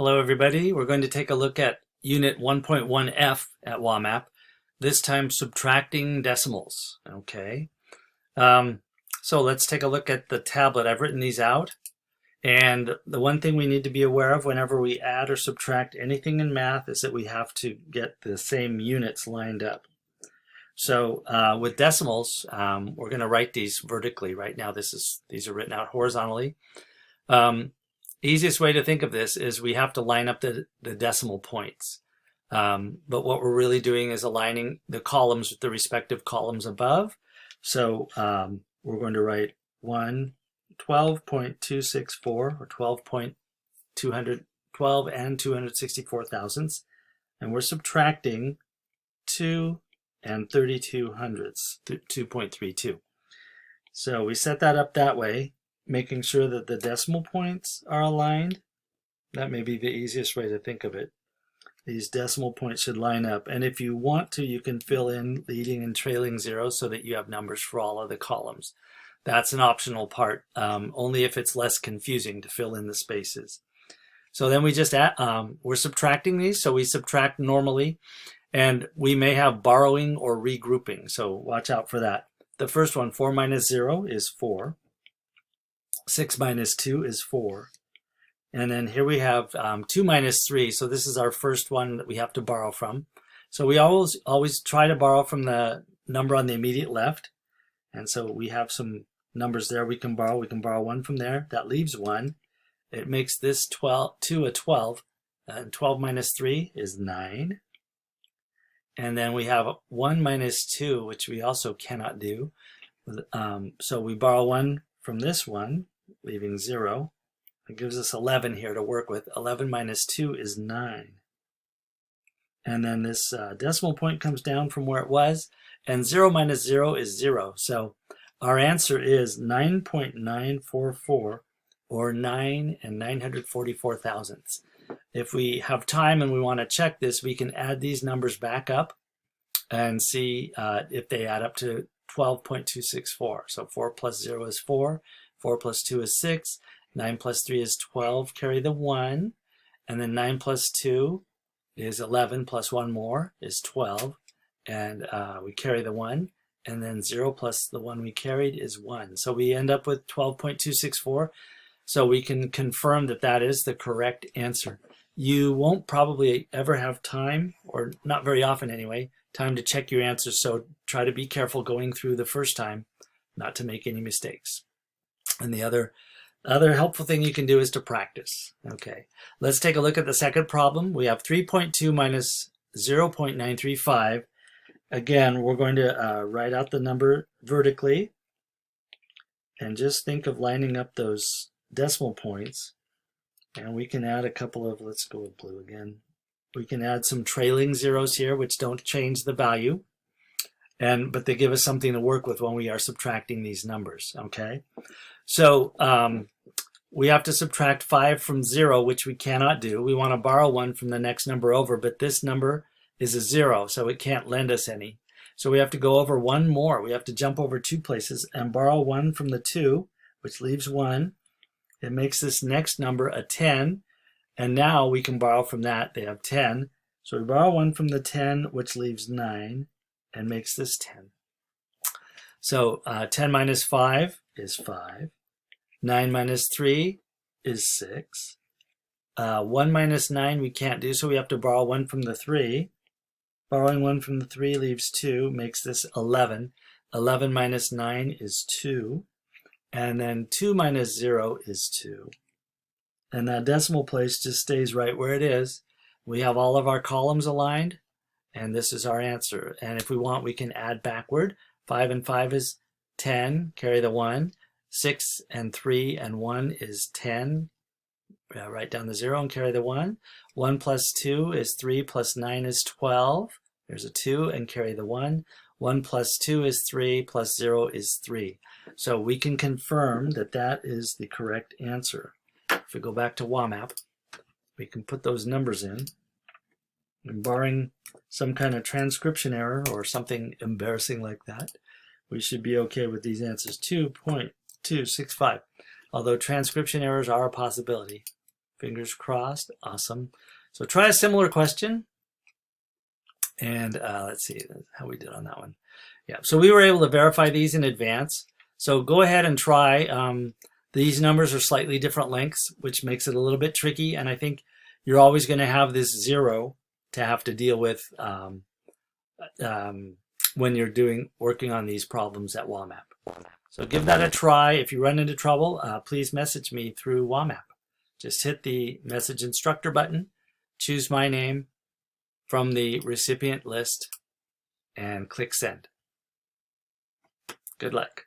Hello everybody, we're going to take a look at Unit 1.1F at WAMAP, this time subtracting decimals, okay? So let's take a look at the tablet. I've written these out, and the one thing we need to be aware of whenever we add or subtract anything in math is that we have to get the same units lined up. So with decimals, we're going to write these vertically. Right now these are written out horizontally. Easiest way to think of this is we have to line up the decimal points. But what we're really doing is aligning the columns with the respective columns above. So we're going to write 12.264 or 12.212 and 264 thousandths. And we're subtracting 2 and 32 hundredths, 2.32. So we set that up that way, making sure that the decimal points are aligned. That may be the easiest way to think of it. These decimal points should line up. And if you want to, you can fill in leading and trailing zeros so that you have numbers for all of the columns. That's an optional part, only if it's less confusing to fill in the spaces. So then we just add, we're subtracting these, so we subtract normally, and we may have borrowing or regrouping, so watch out for that. The first one, 4 minus 0 is 4. 6 minus 2 is 4. And then here we have 2 minus 3. So this is our first one that we have to borrow from. So we always try to borrow from the number on the immediate left. And so we have some numbers there we can borrow. We can borrow 1 from there. That leaves 1. It makes this 2 a 12. And 12 minus 3 is 9. And then we have 1 minus 2, which we also cannot do. So we borrow 1 from this one, leaving 0. It gives us 11 here to work with. 11 minus 2 is 9. And then this decimal point comes down from where it was, and 0 minus 0 is 0. So our answer is 9.944, or 9 and 944 thousandths. If we have time and we want to check this, we can add these numbers back up and see if they add up to 12.264. So 4 plus 0 is 4. 4 plus 2 is 6. 9 plus 3 is 12. Carry the 1. And then 9 plus 2 is 11 plus 1 more is 12. And we carry the 1. And then 0 plus the 1 we carried is 1. So we end up with 12.264. So we can confirm that that is the correct answer. You won't probably ever have time, or not very often anyway, time to check your answers. So try to be careful going through the first time, not to make any mistakes. And the other helpful thing you can do is to practice. Okay, let's take a look at the second problem. We have 3.2 minus 0.935. Again, we're going to write out the number vertically and just think of lining up those decimal points. And we can add a couple of, let's go with blue again. We can add some trailing zeros here, which don't change the value, but they give us something to work with when we are subtracting these numbers, okay? So we have to subtract 5 from 0, which we cannot do. We want to borrow 1 from the next number over, but this number is a 0, so it can't lend us any. So we have to go over 1 more. We have to jump over 2 places and borrow 1 from the 2, which leaves 1. It makes this next number a 10, and now we can borrow from that. They have 10. So we borrow 1 from the 10, which leaves 9, and makes this 10. So 10 minus 5 is 5. 9 minus 3 is 6. 1 minus 9 we can't do, so we have to borrow 1 from the 3. Borrowing 1 from the 3 leaves 2, makes this 11. 11 minus 9 is 2. And then 2 minus 0 is 2. And that decimal place just stays right where it is. We have all of our columns aligned, and this is our answer. And if we want, we can add backward. 5 and 5 is 10, carry the 1. 6 and 3 and 1 is 10. Write down the 0 and carry the 1. 1 plus 2 is 3 plus 9 is 12. There's a 2 and carry the 1. 1 plus 2 is 3 plus 0 is 3. So we can confirm that that is the correct answer. If we go back to WAMAP, we can put those numbers in. And barring some kind of transcription error or something embarrassing like that, we should be okay with these answers. 2.265. Although transcription errors are a possibility. Fingers crossed. Awesome. So try a similar question. And let's see how we did on that one. Yeah, so we were able to verify these in advance. So go ahead and try. These numbers are slightly different lengths, which makes it a little bit tricky. And I think you're always going to have this 0 to have to deal with when you're working on these problems at WAMAP. So give that a try. If you run into trouble, please message me through WAMAP. Just hit the message instructor button, choose my name from the recipient list, and click send. Good luck.